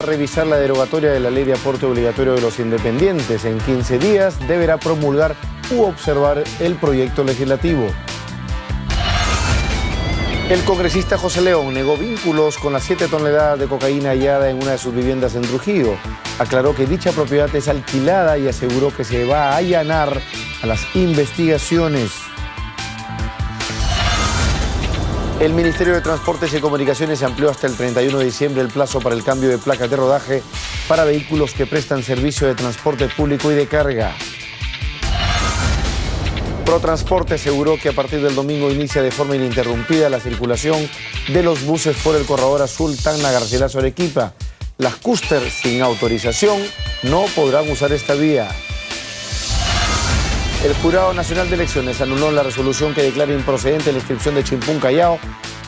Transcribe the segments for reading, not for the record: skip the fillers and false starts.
Revisar la derogatoria de la ley de aporte obligatorio de los independientes. En 15 días deberá promulgar u observar el proyecto legislativo. El congresista José León negó vínculos con las 7 toneladas de cocaína hallada en una de sus viviendas en Trujillo. Aclaró que dicha propiedad es alquilada y aseguró que se va a allanar a las investigaciones. El Ministerio de Transportes y Comunicaciones amplió hasta el 31 de diciembre el plazo para el cambio de placas de rodaje para vehículos que prestan servicio de transporte público y de carga. Protransporte aseguró que a partir del domingo inicia de forma ininterrumpida la circulación de los buses por el corredor azul Tacna-Garcilaso-Arequipa. Las cúster sin autorización no podrán usar esta vía. El Jurado Nacional de Elecciones anuló la resolución que declara improcedente la inscripción de Chimpún Callao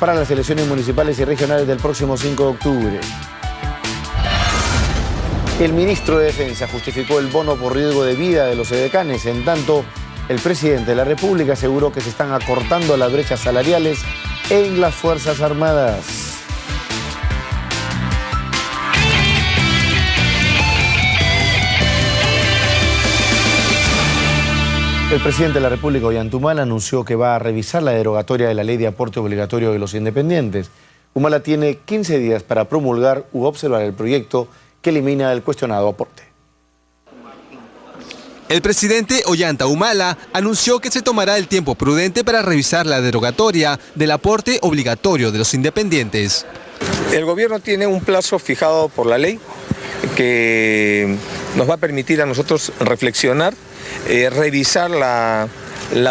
para las elecciones municipales y regionales del próximo 5 de octubre. El ministro de Defensa justificó el bono por riesgo de vida de los edecanes. En tanto, el presidente de la República aseguró que se están acortando las brechas salariales en las Fuerzas Armadas. El presidente de la República, Ollanta Humala, anunció que va a revisar la derogatoria de la ley de aporte obligatorio de los independientes. Humala tiene 15 días para promulgar u observar el proyecto que elimina el cuestionado aporte. El presidente Ollanta Humala anunció que se tomará el tiempo prudente para revisar la derogatoria del aporte obligatorio de los independientes. El gobierno tiene un plazo fijado por la ley que nos va a permitir a nosotros reflexionar, revisar la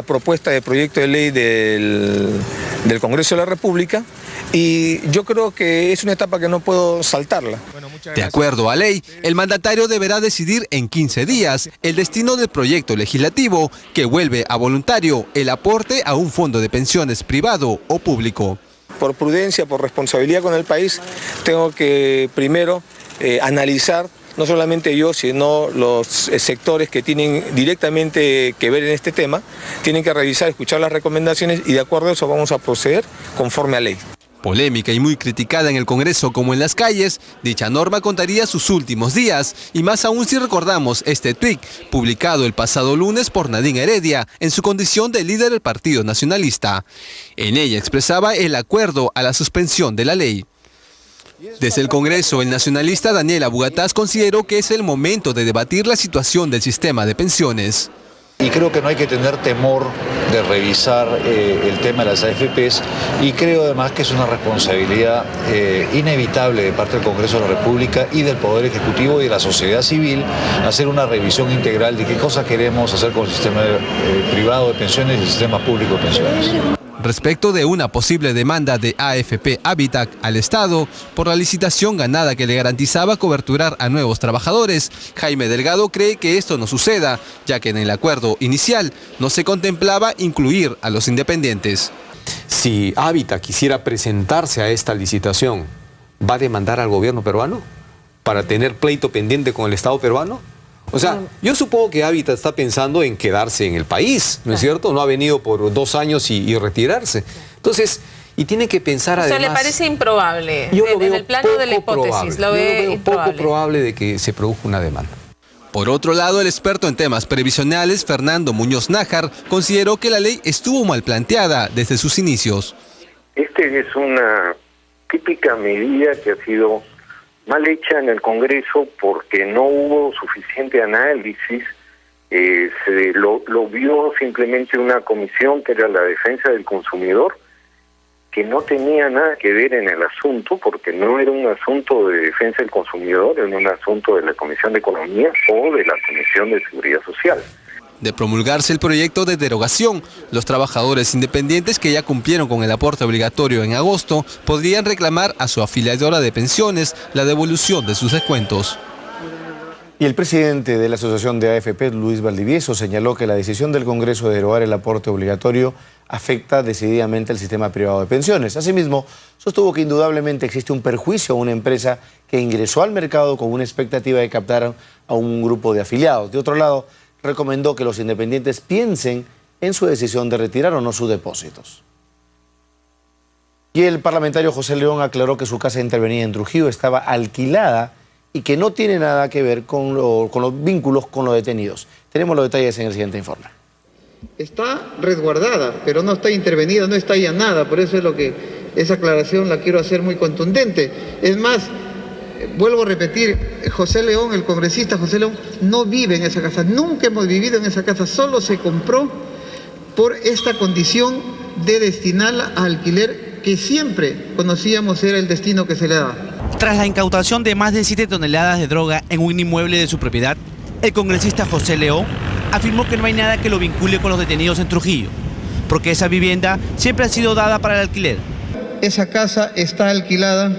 propuesta de proyecto de ley del Congreso de la República, y yo creo que es una etapa que no puedo saltarla. De acuerdo a ley, el mandatario deberá decidir en 15 días el destino del proyecto legislativo que vuelve a voluntario el aporte a un fondo de pensiones privado o público. Por prudencia, por responsabilidad con el país, tengo que primero analizar, no solamente yo, sino los sectores que tienen directamente que ver en este tema, tienen que revisar, escuchar las recomendaciones y de acuerdo a eso vamos a proceder conforme a ley. Polémica y muy criticada en el Congreso como en las calles, dicha norma contaría sus últimos días, y más aún si recordamos este tuit publicado el pasado lunes por Nadine Heredia en su condición de líder del Partido Nacionalista. En ella expresaba el acuerdo a la suspensión de la ley. Desde el Congreso, el nacionalista Daniel Abugataz consideró que es el momento de debatir la situación del sistema de pensiones. Y creo que no hay que tener temor de revisar el tema de las AFPs, y creo además que es una responsabilidad inevitable de parte del Congreso de la República y del Poder Ejecutivo y de la sociedad civil hacer una revisión integral de qué cosas queremos hacer con el sistema privado de pensiones y el sistema público de pensiones. Respecto de una posible demanda de AFP Habitat al Estado por la licitación ganada que le garantizaba coberturar a nuevos trabajadores, Jaime Delgado cree que esto no suceda, ya que en el acuerdo inicial no se contemplaba incluir a los independientes. Si Habitat quisiera presentarse a esta licitación, ¿va a demandar al gobierno peruano para tener pleito pendiente con el Estado peruano? O sea, yo supongo que Habitat está pensando en quedarse en el país, ¿no es cierto? No ha venido por 2 años y retirarse. Entonces, y tiene que pensar además... ¿Eso le parece improbable? Yo lo veo en el plano de la hipótesis, lo ve improbable. Poco probable de que se produzca una demanda. Por otro lado, el experto en temas previsionales, Fernando Muñoz Nájar, consideró que la ley estuvo mal planteada desde sus inicios. Este es una típica medida que ha sido mal hecha en el Congreso porque no hubo suficiente análisis, lo vio simplemente una comisión que era la defensa del consumidor, que no tenía nada que ver en el asunto, porque no era un asunto de defensa del consumidor, era un asunto de la Comisión de Economía o de la Comisión de Seguridad Social. De promulgarse el proyecto de derogación, los trabajadores independientes que ya cumplieron con el aporte obligatorio en agosto podrían reclamar a su afiliadora de pensiones la devolución de sus descuentos. Y el presidente de la Asociación de AFP, Luis Valdivieso, señaló que la decisión del Congreso de derogar el aporte obligatorio afecta decididamente al sistema privado de pensiones. Asimismo, sostuvo que indudablemente existe un perjuicio a una empresa que ingresó al mercado con una expectativa de captar a un grupo de afiliados. De otro lado, recomendó que los independientes piensen en su decisión de retirar o no sus depósitos. Y el parlamentario José León aclaró que su casa intervenida en Trujillo estaba alquilada y que no tiene nada que ver con los vínculos con los detenidos. Tenemos los detalles en el siguiente informe. Está resguardada, pero no está intervenida, no está allanada, por eso es lo que esa aclaración la quiero hacer muy contundente. Es más, vuelvo a repetir, José León, el congresista José León, no vive en esa casa, nunca hemos vivido en esa casa, solo se compró por esta condición de destinarla a alquiler que siempre conocíamos era el destino que se le daba. Tras la incautación de más de 7 toneladas de droga en un inmueble de su propiedad, el congresista José León afirmó que no hay nada que lo vincule con los detenidos en Trujillo, porque esa vivienda siempre ha sido dada para el alquiler. Esa casa está alquilada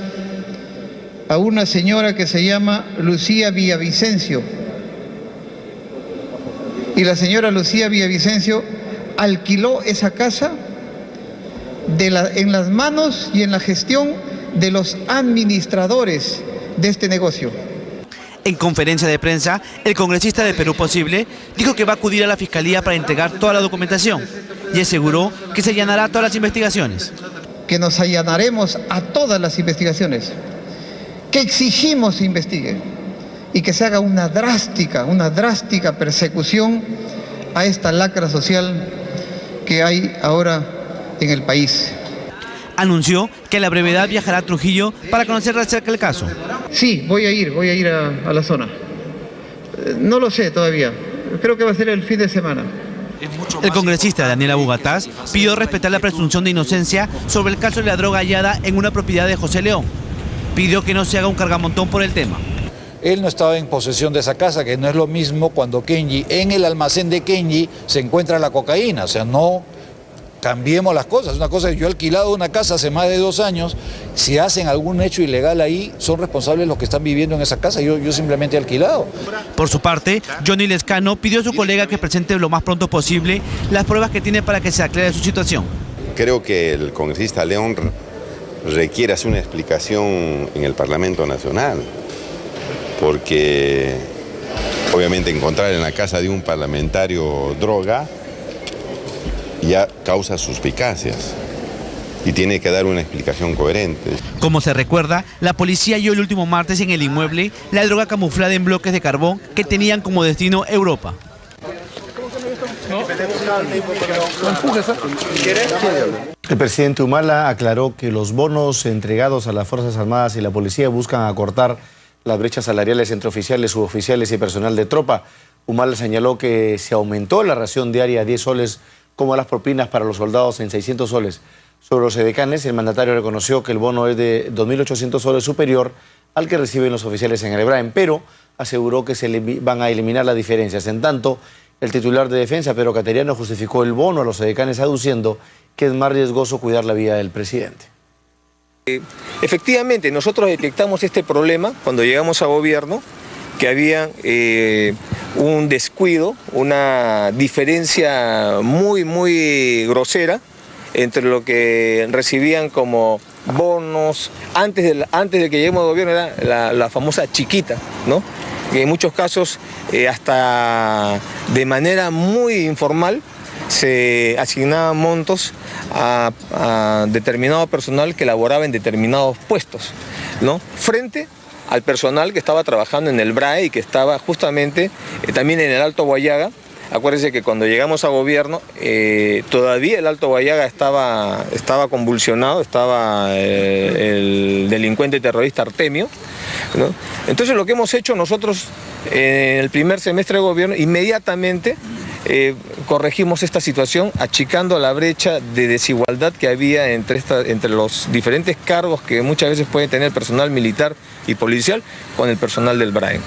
a una señora que se llama Lucía Villavicencio. Y la señora Lucía Villavicencio alquiló esa casa en las manos y en la gestión de los administradores de este negocio. En conferencia de prensa, el congresista de Perú Posible dijo que va a acudir a la Fiscalía para entregar toda la documentación y aseguró que se allanará todas las investigaciones. Que nos allanaremos a todas las investigaciones, que exigimos se investigue y que se haga una drástica persecución a esta lacra social que hay ahora en el país. Anunció que a la brevedad viajará a Trujillo para conocer de cerca el caso. Sí, voy a ir a la zona. No lo sé todavía, creo que va a ser el fin de semana. El congresista Daniel Abugataz pidió respetar la presunción de inocencia sobre el caso de la droga hallada en una propiedad de José León. Pidió que no se haga un cargamontón por el tema. Él no estaba en posesión de esa casa, que no es lo mismo cuando Kenji, en el almacén de Kenji, se encuentra la cocaína. O sea, no cambiemos las cosas. Una cosa es, yo he alquilado una casa hace más de 2 años, si hacen algún hecho ilegal ahí, son responsables los que están viviendo en esa casa, yo simplemente he alquilado. Por su parte, Johnny Lescano pidió a su colega que presente lo más pronto posible las pruebas que tiene para que se aclare su situación. Creo que el congresista León requiere hacer una explicación en el Parlamento Nacional, porque obviamente encontrar en la casa de un parlamentario droga ya causa suspicacias y tiene que dar una explicación coherente. Como se recuerda, la policía halló el último martes en el inmueble la droga camuflada en bloques de carbón que tenían como destino Europa. El presidente Humala aclaró que los bonos entregados a las Fuerzas Armadas y la policía buscan acortar las brechas salariales entre oficiales, suboficiales y personal de tropa. Humala señaló que se aumentó la ración diaria a 10 soles, como las propinas para los soldados en 600 soles. Sobre los edecanes, el mandatario reconoció que el bono es de 2.800 soles superior al que reciben los oficiales en el EBRAEM, pero aseguró que se van a eliminar las diferencias. En tanto, el titular de Defensa, Pedro Cateriano, justificó el bono a los edecanes aduciendo que es más riesgoso cuidar la vida del presidente. Efectivamente, nosotros detectamos este problema cuando llegamos a gobierno, que había un descuido, una diferencia muy grosera entre lo que recibían como bonos. Antes de que lleguemos al gobierno era la famosa chiquita, ¿no? Que en muchos casos hasta de manera muy informal se asignaban montos a determinado personal que laboraba en determinados puestos, ¿no? Frente al personal que estaba trabajando en el BRAE y que estaba justamente también en el Alto Guayaga. Acuérdense que cuando llegamos a gobierno todavía el Alto Guayaga estaba convulsionado, estaba el delincuente terrorista Artemio, ¿no? Entonces lo que hemos hecho nosotros en el primer semestre de gobierno, inmediatamente corregimos esta situación, achicando la brecha de desigualdad que había entre los diferentes cargos que muchas veces puede tener personal militar y policial con el personal del BRAEM.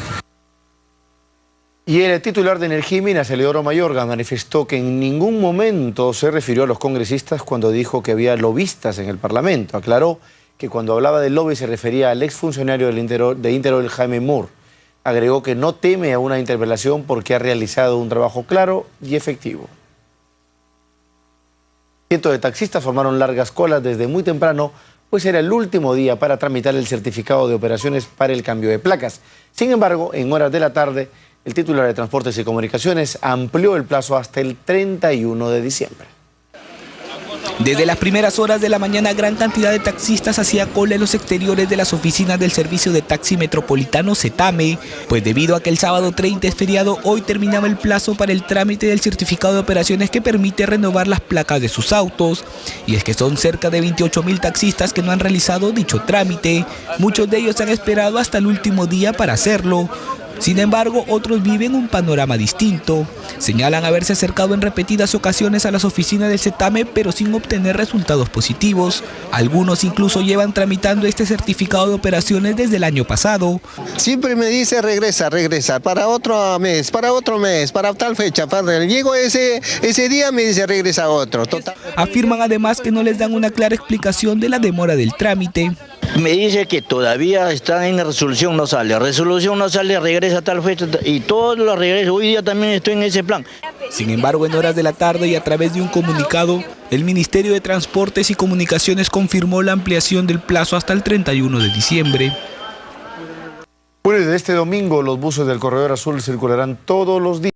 Y el titular de Energía y Minas, Eleodoro Mayorga, manifestó que en ningún momento se refirió a los congresistas cuando dijo que había lobistas en el Parlamento. Aclaró que cuando hablaba del lobby se refería al exfuncionario de Interol, Jaime Moore. Agregó que no teme a una interpelación porque ha realizado un trabajo claro y efectivo. Cientos de taxistas formaron largas colas desde muy temprano, pues era el último día para tramitar el certificado de operaciones para el cambio de placas. Sin embargo, en horas de la tarde, el titular de Transportes y Comunicaciones amplió el plazo hasta el 31 de diciembre. Desde las primeras horas de la mañana, gran cantidad de taxistas hacía cola en los exteriores de las oficinas del Servicio de Taxi Metropolitano SETAME, pues debido a que el sábado 30 es feriado, hoy terminaba el plazo para el trámite del certificado de operaciones que permite renovar las placas de sus autos. Y es que son cerca de 28.000 taxistas que no han realizado dicho trámite. Muchos de ellos han esperado hasta el último día para hacerlo. Sin embargo, otros viven un panorama distinto. Señalan haberse acercado en repetidas ocasiones a las oficinas del SETAME, pero sin obtener resultados positivos. Algunos incluso llevan tramitando este certificado de operaciones desde el año pasado. Siempre me dice regresa, para otro mes, para tal fecha. Llego ese día, me dice regresa otro. Total. Afirman además que no les dan una clara explicación de la demora del trámite. Me dice que todavía está en resolución, no sale, regresa a tal fecha y todos los regresos. Hoy día también estoy en ese plan. Sin embargo, en horas de la tarde y a través de un comunicado, el Ministerio de Transportes y Comunicaciones confirmó la ampliación del plazo hasta el 31 de diciembre. Bueno, y desde este domingo los buses del Corredor Azul circularán todos los días.